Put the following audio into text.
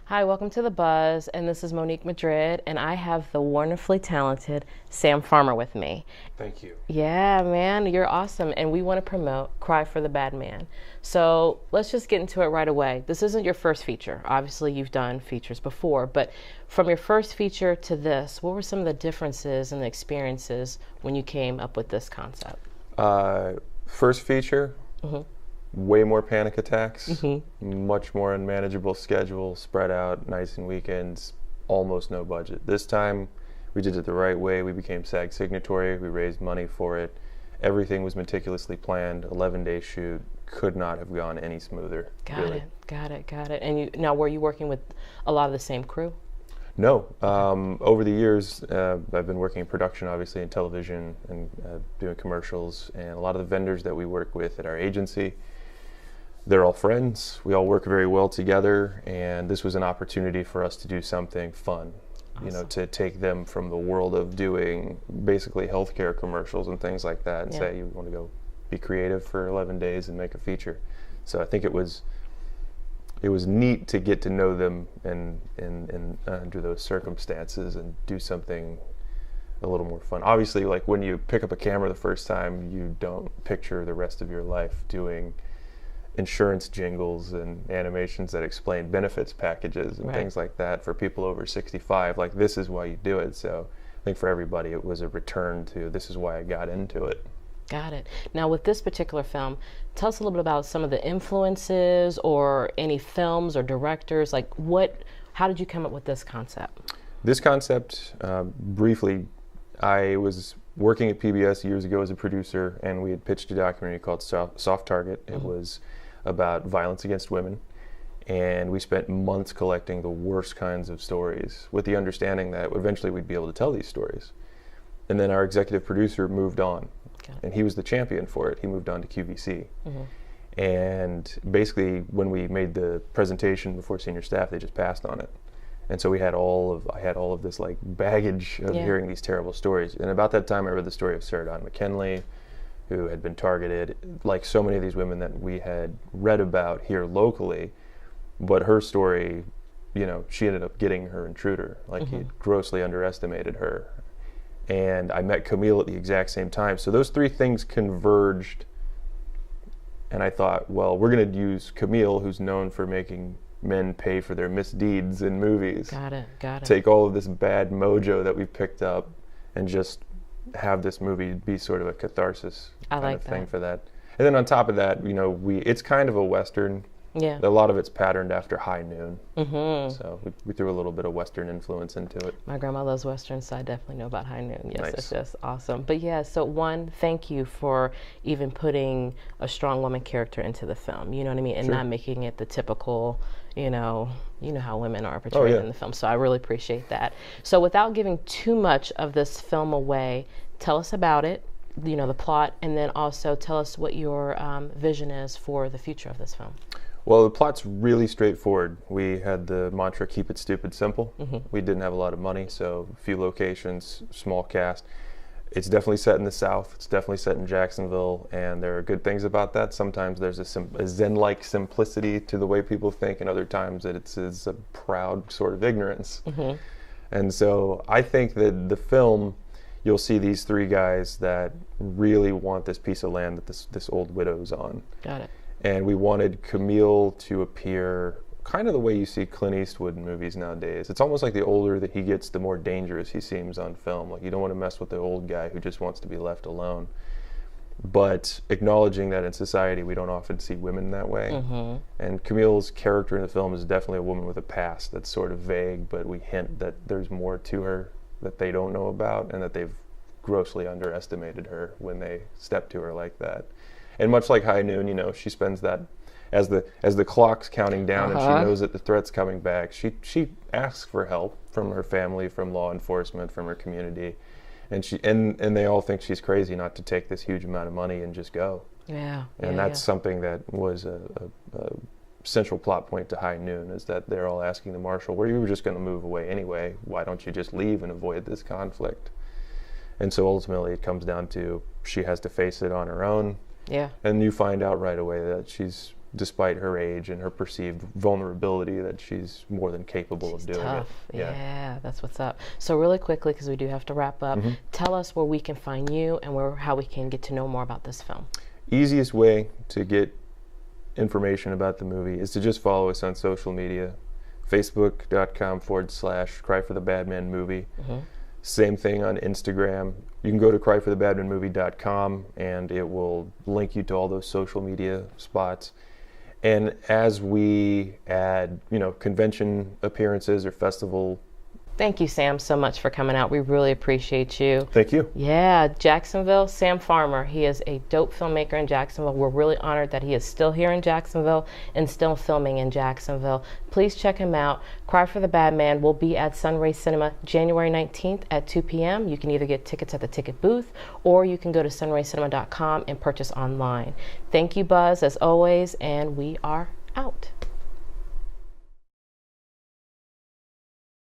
Hi, welcome to the Buzz, and this is Monique Madrid, and I have the wonderfully talented Sam Farmer with me. Thank you. Yeah, man, you're awesome, and we want to promote Cry for the Bad Man. So let's just get into it right away. This isn't your first feature. Obviously, you've done features before, but from your first feature to this, what were some of the differences and the experiences when you came up with this concept? First feature, way more panic attacks, Mm-hmm. much more unmanageable schedule, spread out, nights and weekends, almost no budget. This time, we did it the right way. We became SAG signatory. We raised money for it. Everything was meticulously planned. 11-day shoot. Could not have gone any smoother. Got really. it. And now, were you working with a lot of the same crew? No. Over the years, I've been working in production, obviously, in television and doing commercials. And a lot of the vendors that we work with at our agency, they're all friends. We all work very well together. And this was an opportunity for us to do something fun. Awesome. You know, to take them from the world of doing basically healthcare commercials and things like that and say, you want to go be creative for 11 days and make a feature. So I think it was neat to get to know them and under those circumstances and do something a little more fun. Obviously, like when you pick up a camera the first time, you don't picture the rest of your life doing insurance jingles and animations that explain benefits packages and things like that for people over 65. Like, this is why you do it. So I think for everybody it was a return to this is why I got into it. Got it. Now, with this particular film, tell us a little bit about some of the influences or any films or directors. Like, how did you come up with this concept? This concept, briefly, I was working at PBS years ago as a producer, and we had pitched a documentary called Soft Target. It was about violence against women, and we spent months collecting the worst kinds of stories with the understanding that eventually we'd be able to tell these stories. And then our executive producer moved on, and he was the champion for it. He moved on to QVC. And basically, when we made the presentation before senior staff, they just passed on it. And so I had all of this like baggage of hearing these terrible stories. And about that time, I read the story of Sarah Dawn McKinley, who had been targeted, like so many of these women that we had read about here locally. But her story, you know, she ended up getting her intruder. Like, he grossly underestimated her. And I met Camille at the exact same time. So those three things converged. And I thought, well, we're going to use Camille, who's known for making men pay for their misdeeds in movies. Got it. Take all of this bad mojo that we've picked up and just have this movie be sort of a catharsis kind of thing for that. And then on top of that, you know, it's kind of a Western. Yeah. A lot of it's patterned after High Noon. So we threw a little bit of Western influence into it. My grandma loves Westerns, so I definitely know about High Noon. Yes, Nice. It's just awesome. But yeah, so one, thank you for even putting a strong woman character into the film. You know what I mean? And not making it the typical, you know how women are portrayed in the film. So I really appreciate that. So without giving too much of this film away, tell us about it, you know, the plot, and then also tell us what your vision is for the future of this film. Well, the plot's really straightforward. We had the mantra, keep it stupid simple. We didn't have a lot of money, so a few locations, small cast. It's definitely set in the South. It's definitely set in Jacksonville, and there are good things about that. Sometimes there's a zen-like simplicity to the way people think, and other times it's a proud sort of ignorance. And so I think that the film, you'll see these three guys that really want this piece of land that this old widow's on. Got it. And we wanted Camille to appear kind of the way you see Clint Eastwood in movies nowadays. It's almost like the older that he gets, the more dangerous he seems on film. Like, you don't want to mess with the old guy who just wants to be left alone. But acknowledging that in society we don't often see women that way. And Camille's character in the film is definitely a woman with a past that's sort of vague, but we hint that there's more to her that they don't know about, and that they've grossly underestimated her when they step to her like that. And much like High Noon, you know, she spends that as the clock's counting down and she knows that the threat's coming back. She asks for help from her family, from law enforcement, from her community, and they all think she's crazy not to take this huge amount of money and just go. And that's something that was a central plot point to High Noon, is that they're all asking the marshal, "Well, you were just going to move away anyway. Why don't you just leave and avoid this conflict?" And so ultimately, it comes down to she has to face it on her own. Yeah. And you find out right away that she's despite her age and her perceived vulnerability, that she's more than capable of doing tough. it. Yeah, that's what's up. So really quickly, because we do have to wrap up, tell us where we can find you and how we can get to know more about this film. Easiest way to get information about the movie is to just follow us on social media. Facebook.com/cryforthebadmanmovie. Same thing on Instagram. You can go to cryforthebadmanmovie.com and it will link you to all those social media spots. And as we add, convention appearances or festival. Thank you, Sam, so much for coming out. We really appreciate you. Thank you. Yeah, Jacksonville, Sam Farmer. He is a dope filmmaker in Jacksonville. We're really honored that he is still here in Jacksonville and still filming in Jacksonville. Please check him out. Cry for the Bad Man will be at Sunray Cinema January 19th at 2 p.m. You can either get tickets at the ticket booth or you can go to sunraycinema.com and purchase online. Thank you, Buzz, as always, and we are